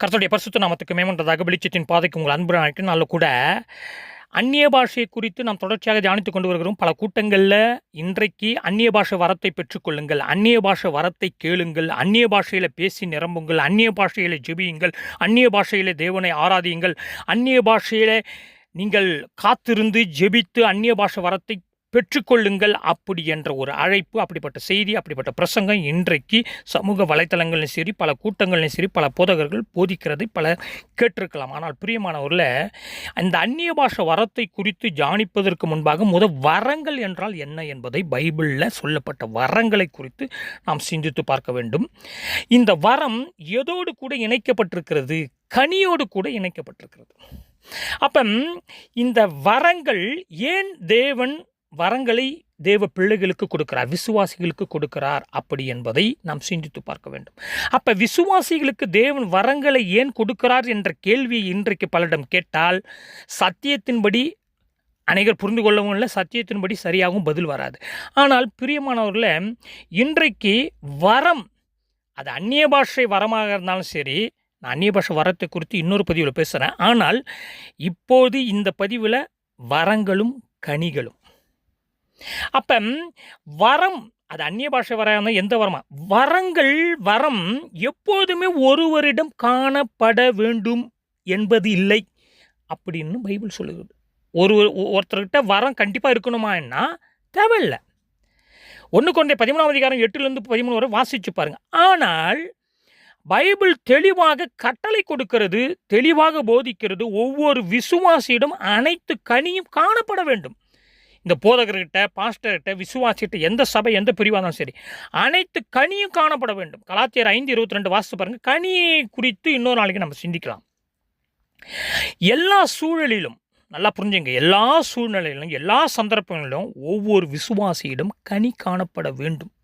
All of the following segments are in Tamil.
கர்த்தருடைய பரிசுத்த நாமத்துக்கு மேம்பட்டதாக வெளிச்சத்தின் பாதைக்கு உங்கள் அன்பு நாளில் கூட அந்நிய பாஷையை குறித்து நாம் தொடர்ச்சியாக தியானித்துக் கொண்டு வருகிறோம். பல கூட்டங்களில் இன்றைக்கு அந்நிய பாஷை வரத்தை பெற்றுக்கொள்ளுங்கள், அந்நிய பாஷை வரத்தை கேளுங்கள், அந்நிய பாஷையில் பேசி நிரம்புங்கள், அந்நிய பாஷையில் ஜெபியுங்கள், அந்நிய பாஷையில் தேவனை ஆராதியுங்கள், அந்நிய பாஷையில் நீங்கள் காத்திருந்து ஜெபித்து அந்நிய பாஷை வரத்தை பெற்றுக்கொள்ளுங்கள் அப்படி என்ற ஒரு அழைப்பு, அப்படிப்பட்ட செய்தி, அப்படிப்பட்ட பிரசங்கம் இன்றைக்கு சமூக வலைத்தளங்களையும் சரி, பல கூட்டங்களையும் சரி, பல போதகர்கள் போதிக்கிறதை பல கேட்டிருக்கலாம். ஆனால் பிரியமானவரில் அந்த அந்நிய பாஷை வரத்தை குறித்து தியானிப்பதற்கு முன்பாக வரங்கள் என்றால் என்ன என்பதை பைபிளில் சொல்லப்பட்ட வரங்களை குறித்து நாம் சிந்தித்து பார்க்க வேண்டும். இந்த வரம் எதோடு கூட இணைக்கப்பட்டிருக்கிறது? கனியோடு கூட இணைக்கப்பட்டிருக்கிறது. அப்போ இந்த வரங்கள் ஏன் தேவன் வரங்களை தேவ பிள்ளைகளுக்கு கொடுக்கிறார், விசுவாசிகளுக்கு கொடுக்கிறார் அப்படி என்பதை நாம் சிந்தித்து பார்க்க வேண்டும். அப்போ விசுவாசிகளுக்கு தேவன் வரங்களை ஏன் கொடுக்கிறார் என்ற கேள்வியை இன்றைக்கு பலரிடம் கேட்டால் சத்தியத்தின்படி அனைவர் புரிந்து கொள்ளவும் இல்லை, சத்தியத்தின்படி சரியாகவும் பதில் வராது. ஆனால் பிரியமானவர்களில் இன்றைக்கு வரம், அது அந்நிய பாஷை வரமாக இருந்தாலும் சரி, நான் அந்நிய பாஷை வரத்தை குறித்து இன்னொரு பதிவில் பேசுகிறேன். ஆனால் இப்போது இந்த பதிவில் வரங்களும் கனிகளும். அப்போ வரம், அது அந்நிய பாஷை வர எந்த வரமா? வரம் எப்போதுமே ஒருவரிடம் காணப்பட வேண்டும் என்பது இல்லை அப்படின்னு பைபிள் சொல்லுகிறது. ஒருத்தர்கிட்ட வரம் கண்டிப்பாக இருக்கணுமான்னா தேவையில்லை. 1 கொரிந்தியர் 13ஆம் அதிகாரம் 8-13 வரை வாசிச்சு பாருங்க. ஆனால் பைபிள் தெளிவாக கட்டளை கொடுக்கிறது, தெளிவாக போதிக்கிறது, ஒவ்வொரு விசுவாசியிடம் அனைத்து கனியும் காணப்பட வேண்டும். இந்த போதகர்கிட்ட, பாஸ்டர்கிட்ட, விசுவாசிகிட்ட, எந்த சபை எந்த பிரிவாக இருந்தாலும் சரி, அனைத்து கனியும் காணப்பட வேண்டும். கலாத்தியர் 5:22 வாசித்து பாருங்கள். கனியை குறித்து இன்னொரு நாளைக்கு நம்ம சிந்திக்கலாம். எல்லா சூழலிலும் நல்லா புரிஞ்சுங்க, எல்லா சூழ்நிலையிலும் எல்லா சந்தர்ப்பங்களிலும் ஒவ்வொரு விசுவாசியிடம் கனி காணப்பட வேண்டும்.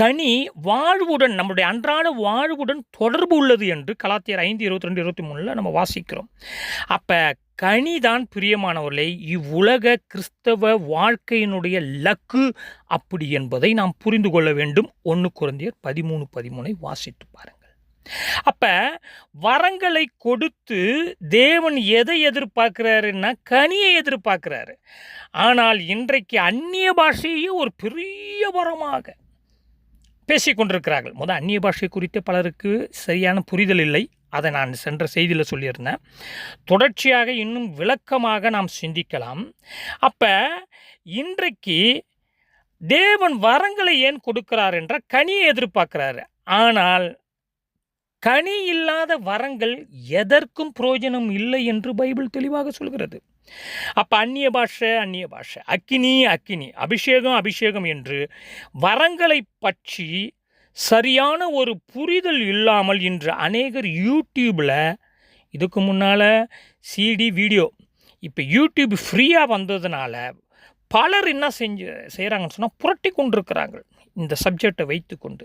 கனி வாழ்வுடன், நம்முடைய அன்றாட வாழ்வுடன் தொடர்பு உள்ளது என்று கலாத்தியர் 5:22-23 நம்ம வாசிக்கிறோம். அப்போ கனிதான் பிரியமானவர்களே இவ்வுலக கிறிஸ்தவ வாழ்க்கையினுடைய லக்கு அப்படி என்பதை நாம் புரிந்து கொள்ள வேண்டும். 1 கொரிந்தியர் 13:13 வாசித்து பாருங்கள். அப்போ வரங்களை கொடுத்து தேவன் எதை எதிர்பார்க்கிறாருன்னா கனியை எதிர்பார்க்கிறாரு. ஆனால் இன்றைக்கு அந்நிய பாஷையே ஒரு பெரிய வரமாக பேசிக்கொண்டிருக்கிறார்கள். அந்நிய பாஷை குறித்து பலருக்கு சரியான புரிதல் இல்லை. அதை நான் சென்ற செய்தியில் சொல்லியிருந்தேன். தொடர்ச்சியாக இன்னும் விளக்கமாக நாம் சிந்திக்கலாம். அப்போ இன்றைக்கு தேவன் வரங்களை ஏன் கொடுக்கிறார் என்ற கனியை எதிர்பார்க்கிறாரு. ஆனால் கனி இல்லாத வரங்கள் எதற்கும் பிரயோஜனம் இல்லை என்று பைபிள் தெளிவாக சொல்கிறது. அப்போ அந்நிய பாஷை, அக்கினி, அபிஷேகம் என்று வரங்களை பற்றி சரியான ஒரு புரிதல் இல்லாமல் இன்று அநேகர் யூடியூப்பில், இதுக்கு முன்னால் சிடி வீடியோ, இப்போ யூடியூப் ஃப்ரீயாக வந்ததுனால பலர் என்ன செய்கிறாங்கன்னு சொன்னால் புரட்டி கொண்டிருக்கிறாங்க இந்த சப்ஜெக்டை வைத்து கொண்டு.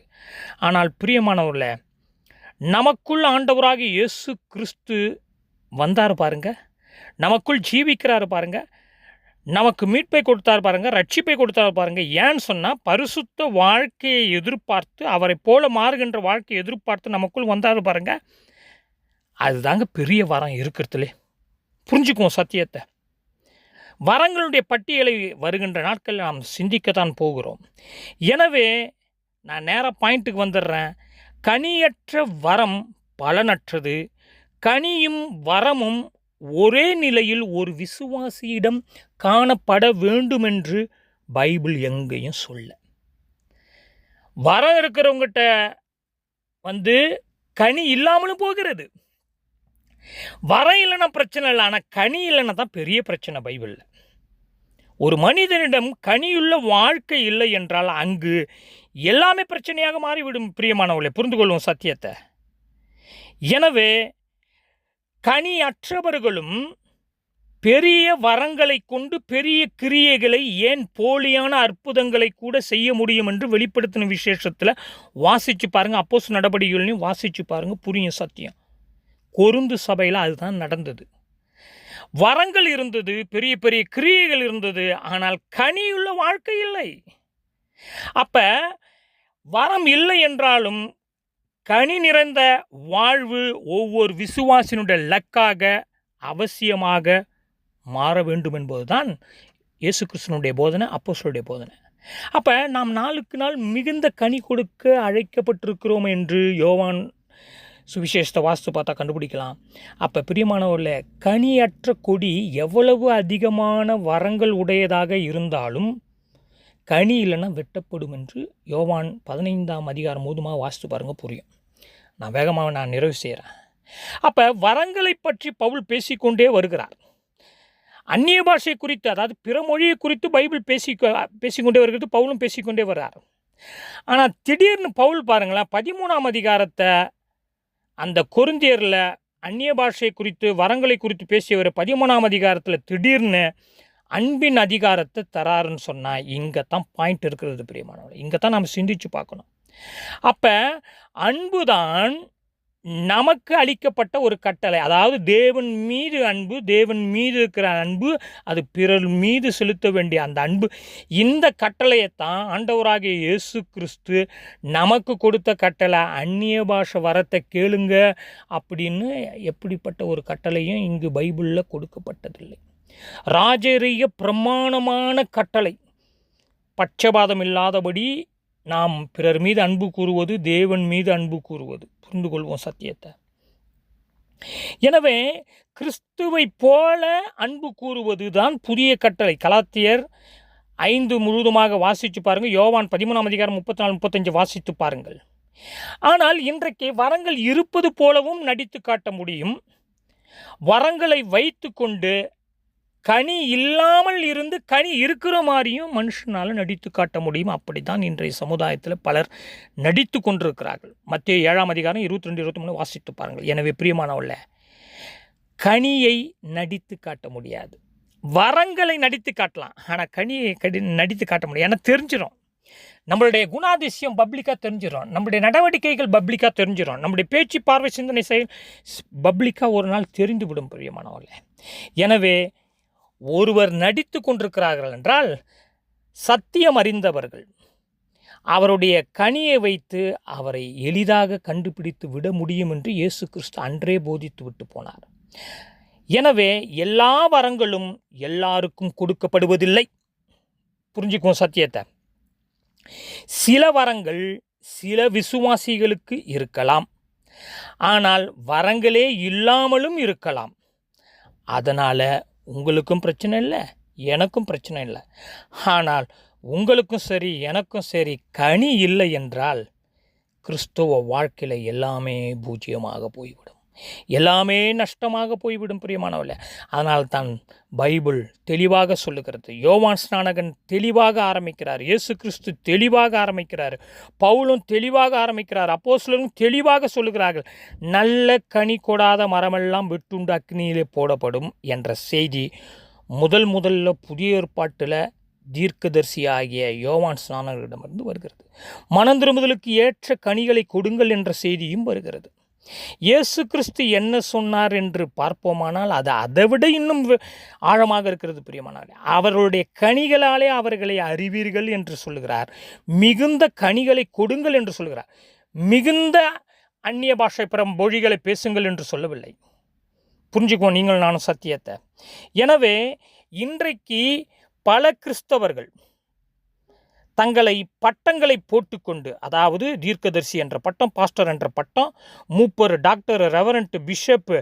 ஆனால் பிரியமானவர்களே, நமக்குள் ஆண்டவராக இயேசு கிறிஸ்து வந்தார் பாருங்க, நமக்குள் ஜீவிக்கிறார் பாருங்க, நமக்கு மீட்பை கொடுத்தார் பாருங்க, ரட்சிப்பை கொடுத்தார் பாருங்க. ஏன்னு சொன்னால் பரிசுத்த வாழ்க்கையை எதிர்பார்த்து, அவரை போல மாறுகின்ற வாழ்க்கையை எதிர்பார்த்து நமக்குள் வந்தார் பாருங்க. அதுதாங்க பெரிய வரம் இருக்கிறதுலே. புரிஞ்சுக்குவோம் சத்தியத்தை. வரங்களுடைய பட்டியலை வருகின்ற நாட்களில் நாம் சிந்திக்கத்தான் போகிறோம். எனவே நான் நேராக பாயிண்ட்டுக்கு வந்துடுறேன். கனியற்ற வரம் பலனற்றது. கனியும் வரமும் ஒரே நிலையில் ஒரு விசுவாசியிடம் காணப்பட வேண்டுமென்று பைபிள் எங்கேயும் சொல்ல. வரம் இருக்கிறவங்ககிட்ட கனி இல்லாமலும் போகிறது. வரம் இல்லைன்னா பிரச்சனை இல்லை, ஆனால் கனி இல்லைன்னா தான் பெரிய பிரச்சனை பைபிளில். ஒரு மனிதனிடம் கனியுள்ள வாழ்க்கை இல்லை என்றால் அங்கு எல்லாமே பிரச்சனையாக மாறிவிடும். பிரியமானவர்களே, புரிந்து கொள்வோம் சத்தியத்தை. எனவே கனி அற்றவர்களும் பெரிய வரங்களை கொண்டு பெரிய கிரியைகளை, ஏன் போலியான அற்புதங்களை கூட செய்ய முடியும் என்று வெளிப்படுத்தின விசேஷத்தில் வாசித்து பாருங்கள். அப்போஸ்தலர் நடபடிகளையும் வாசித்து பாருங்கள், புரியும் சத்தியம். கொரிந்து சபையில் அதுதான் நடந்தது. வரங்கள் இருந்தது, பெரிய பெரிய கிரியைகள் இருந்தது, ஆனால் கனியுள்ள வாழ்க்கை இல்லை. அப்போ வரம் இல்லை என்றாலும் கனி நிறைந்த வாழ்வு ஒவ்வொரு விசுவாசினுடைய லக்காக அவசியமாக மாற வேண்டும் என்பதுதான் இயேசு கிறிஸ்துனுடைய போதனை, அப்போஸ்தலருடைய போதனை. அப்போ நாம் நாளுக்கு நாள் மிகுந்த கனி கொடுக்க அழைக்கப்பட்டிருக்கிறோம் என்று யோவான் சுவிசேஷத்தை வாஸ்து பார்த்தா கண்டுபிடிக்கலாம். அப்போ பிரியமானவர்களே, கனியற்ற கொடி எவ்வளவு அதிகமான வரங்கள் உடையதாக இருந்தாலும் கனி இல்லைன்னா வெட்டப்படும் என்று யோவான் 15ஆம் அதிகாரம் மூலமாக வாசித்து பாருங்கள், புரியும். நான் வேகமாக நிறைவு செய்கிறேன். அப்போ வரங்களை பற்றி பவுல் பேசிக்கொண்டே வருகிறார். அந்நிய பாஷை குறித்து, அதாவது பிற மொழியை குறித்து பைபிள் பேசிக்கொண்டே வருகிறது, பவுலும் பேசிக்கொண்டே வர்றார். ஆனால் திடீர்னு பவுல் பாருங்களேன், 13ஆம் அதிகாரத்தை அந்த கொரிந்தியரில் அந்நிய பாஷை குறித்து வரங்களை குறித்து பேசியவர் 13ஆம் அதிகாரத்தில் திடீர்னு அன்பின் அதிகாரத்தை தராருன்னு சொன்னால் இங்கே தான் பாயிண்ட் இருக்கிறது பிரியமானவர்கள். இங்கே தான் நம்ம சிந்திச்சு பார்க்கணும். அப்போ அன்பு தான் நமக்கு அளிக்கப்பட்ட ஒரு கட்டளை. அதாவது தேவன் மீது அன்பு, தேவன் மீது இருக்கிற அன்பு, அது பிறர் மீது செலுத்த வேண்டிய அந்த அன்பு. இந்த கட்டளையைத்தான் ஆண்டவராகிய இயேசு கிறிஸ்து நமக்கு கொடுத்த கட்டளை. அந்நிய பாஷை வரத்தை கேளுங்க அப்படின்னு எப்படிப்பட்ட ஒரு கட்டளையும் இங்கு பைபிளில் கொடுக்கப்பட்டதில்லை. ராஜரீக பிரமாணமான கட்டளை. பட்சபாதம் இல்லாதபடி நாம் பிறர் மீது அன்பு கூறுவது, தேவன் மீது அன்பு கூறுவது. புரிந்து கொள்வோம் சத்தியத்தை. எனவே கிறிஸ்துவை போல அன்பு கூறுவது தான் புதிய கட்டளை. கலாத்தியர் 5 முழுவதுமாக வாசித்து பாருங்கள். யோவான் 13ஆம் அதிகாரம் 34-35 வாசித்து பாருங்கள். ஆனால் இன்றைக்கு வரங்கள் இருப்பது போலவும் நடித்து காட்ட முடியும். வரங்களை வைத்து கொண்டு கனி இல்லாமல் இருந்து கனி இருக்கிற மாதிரியும் மனுஷனால் நடித்து காட்ட முடியும். அப்படி தான் இன்றைய சமுதாயத்தில் பலர் நடித்து கொண்டிருக்கிறார்கள். மத்தேயு 7ஆம் அதிகாரம் 22-23 வாசித்து பாருங்கள். எனவே பிரியமானவர்களே, கனியை நடித்து காட்ட முடியாது. வரங்களை நடித்து காட்டலாம், ஆனால் கனியை நடித்து காட்ட முடியாது. ஏன்னா தெரிஞ்சிடும், நம்மளுடைய குணாதிசயம் பப்ளிக்காக தெரிஞ்சிடும், நம்மளுடைய நடவடிக்கைகள் பப்ளிக்காக தெரிஞ்சிடும், நம்முடைய பேச்சு, பார்வை, சிந்தனை, செயல் பப்ளிக்காக ஒரு நாள் தெரிந்துவிடும் பிரியமானவர்களே. எனவே ஒருவர் நடித்து கொண்டிருக்கிறார்கள் என்றால் சத்தியம் அறிந்தவர்கள் அவருடைய கனியை வைத்து அவரை எளிதாக கண்டுபிடித்து விட முடியும் என்று இயேசு கிறிஸ்து அன்றே போதித்து விட்டு போனார். எனவே எல்லா வரங்களும் எல்லாருக்கும் கொடுக்கப்படுவதில்லை. புரிஞ்சுக்குவோம் சத்தியத்தை. சில வரங்கள் சில விசுவாசிகளுக்கு இருக்கலாம், ஆனால் வரங்களே இல்லாமலும் இருக்கலாம். அதனால் உங்களுக்கும் பிரச்சனை இல்லை, எனக்கும் பிரச்சனை இல்லை. ஆனால் உங்களுக்கும் சரி எனக்கும் சரி கனி இல்லை என்றால் கிறிஸ்துவ வாழ்க்கையில் எல்லாமே பூஜ்ஜியமாக போய்விடும், எல்லாமே நஷ்டமாக போய்விடும் பிரியமானவர்களே. அதனால் தான் பைபிள் தெளிவாக சொல்லுகிறது. யோவான் ஸ்நானகன் தெளிவாக ஆரம்பிக்கிறார், இயேசு கிறிஸ்து தெளிவாக ஆரம்பிக்கிறார், பவுலும் தெளிவாக ஆரம்பிக்கிறார், அப்போஸ்தலரும் தெளிவாக சொல்லுகிறார்கள். நல்ல கனி கொடாத மரமெல்லாம் வெட்டுண்டு அக்னியிலே போடப்படும் என்ற செய்தி முதல்ல புதிய ஏற்பாட்டில் தீர்க்கதரிசியாகிய யோவான் ஸ்நானகரிடமிருந்து வருகிறது. மனந்திரும்புதலுக்கு ஏற்ற கனிகளை கொடுங்கள் என்ற செய்தியும் வருகிறது. இயேசு கிறிஸ்து என்ன சொன்னார் என்று பார்ப்போமானால் அது அதைவிட இன்னும் ஆழமாக இருக்கிறது பிரியமானாலே. அவர்களுடைய கனிகளாலே அவர்களை அறிவீர்கள் என்று சொல்லுகிறார். மிகுந்த கனிகளை கொடுங்கள் என்று சொல்லுகிறார். மிகுந்த அந்நிய பாஷை பிற மொழிகளை பேசுங்கள் என்று சொல்லவில்லை. புரிஞ்சுக்குவோம் நீங்கள் நானும் சத்தியத்தை. எனவே இன்றைக்கு பல கிறிஸ்தவர்கள் தங்களை பட்டங்களை போட்டுக்கொண்டு, அதாவது தீர்க்கதரிசி என்ற பட்டம், பாஸ்டர் என்ற பட்டம், மூப்பர், டாக்டர், ரெவரண்ட், பிஷப்பு,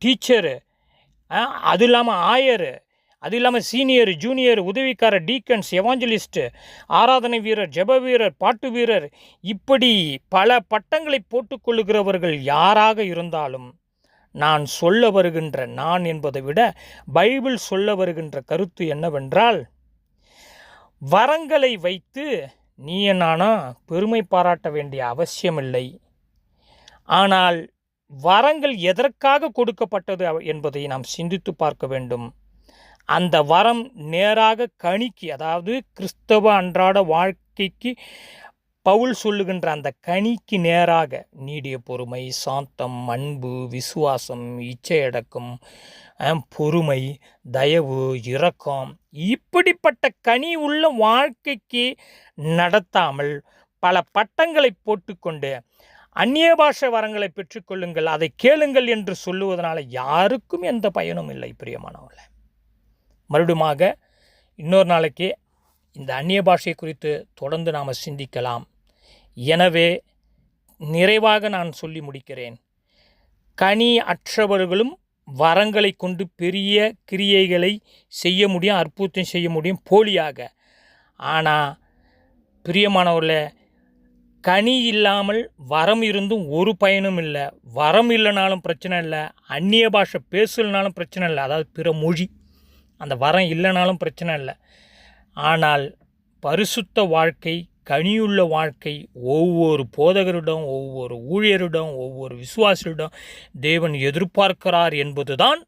டீச்சரு, அது இல்லாமல் ஆயரு, அது இல்லாமல் சீனியர், ஜூனியர், உதவிக்காரர், டீக்கன்ஸ், எவாஞ்சலிஸ்ட்டு, ஆராதனை வீரர், ஜெப வீரர், பாட்டு வீரர், இப்படி பல பட்டங்களை போட்டுக்கொள்ளுகிறவர்கள் யாராக இருந்தாலும் நான் சொல்ல வருகின்ற, நான் என்பதை விட பைபிள் சொல்ல வருகின்ற கருத்து என்னவென்றால், வரங்களை வைத்து நீ நானா பெருமை பாராட்ட வேண்டிய அவசியமில்லை. ஆனால் வரங்கள் எதற்காக கொடுக்கப்பட்டது என்பதை நாம் சிந்தித்து பார்க்க வேண்டும். அந்த வரம் நேராக கனிக்கு, அதாவது கிறிஸ்தவ அன்றாட வாழ்க்கைக்கு பவுல் சொல்லுகின்ற அந்த கனிக்கு நேராக நீடிய பொறுமை, சாந்தம், அன்பு, விசுவாசம், இச்சையடக்கம், பொறுமை, தயவு, இரக்கம், இப்படிப்பட்ட கனி உள்ள வாழ்க்கைக்கு நடத்தாமல் பல பட்டங்களை போட்டுக்கொண்டு அந்நிய பாஷை வரங்களை பெற்றுக்கொள்ளுங்கள், அதை கேளுங்கள் என்று சொல்லுவதனால யாருக்கும் எந்த பயனும் இல்லை பிரியமானவர்களே. மறுபடியுமாக இன்னொரு நாளைக்கு இந்த அந்நிய பாஷை குறித்து தொடர்ந்து நாம் சிந்திக்கலாம். எனவே நிறைவாக நான் சொல்லி முடிக்கிறேன். கனி அற்றவர்களும் வரங்களை கொண்டு பெரிய கிரியைகளை செய்ய முடியும், அற்புதம் செய்ய முடியும் போலியாக. ஆனால் பிரியமானவர்களே, கனி இல்லாமல் வரம் இருந்தும் ஒரு பயனும் இல்லை. வரம் இல்லைனாலும் பிரச்சனை இல்லை, அந்நிய பாஷை பேசலைனாலும் பிரச்சனை இல்லை, அதாவது பிற மொழி, அந்த வரம் இல்லைனாலும் பிரச்சனை இல்லை. ஆனால் பரிசுத்த வாழ்க்கை, கனியுள்ள வாழ்க்கை ஒவ்வொரு போதகரிடம், ஒவ்வொரு ஊழியரிடம், ஒவ்வொரு விசுவாசியிடம் தேவன் எதிர்பார்க்கிறார் என்பதுதான்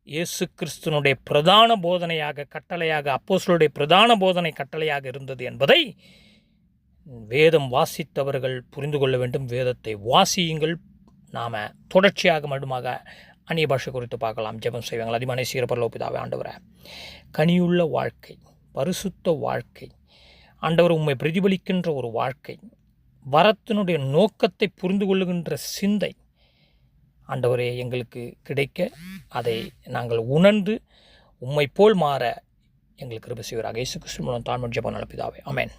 இயேசு கிறிஸ்துனுடைய பிரதான போதனையாக, கட்டளையாக, அப்போஸ்தலருடைய பிரதான போதனை கட்டளையாக இருந்தது என்பதை வேதம் வாசித்தவர்கள் புரிந்து கொள்ள வேண்டும். வேதத்தை வாசியுங்கள். நாம் தொடர்ச்சியாக மட்டுமாக அந்நிய பாஷை குறித்து பார்க்கலாம். ஜெபம் செய்வாங்கள். அதிமான சீர பரலோபிதாவே, ஆண்டவரே, கனியுள்ள வாழ்க்கை, பரிசுத்த வாழ்க்கை, ஆண்டவர் உம்மை பிரதிபலிக்கின்ற ஒரு வாழ்க்கை, வரத்தினுடைய நோக்கத்தை புரிந்து கொள்ளுகின்ற சிந்தை ஆண்டவரே எங்களுக்கு கிடைக்க, அதை நாங்கள் உணர்ந்து உம்மை போல் மாற எங்களுக்கு கிருபை செய்வீராக. இயேசு கிறிஸ்து மூலம் தாழ்மை ஜெபம் நல்ல பிதாவே, ஆமென்.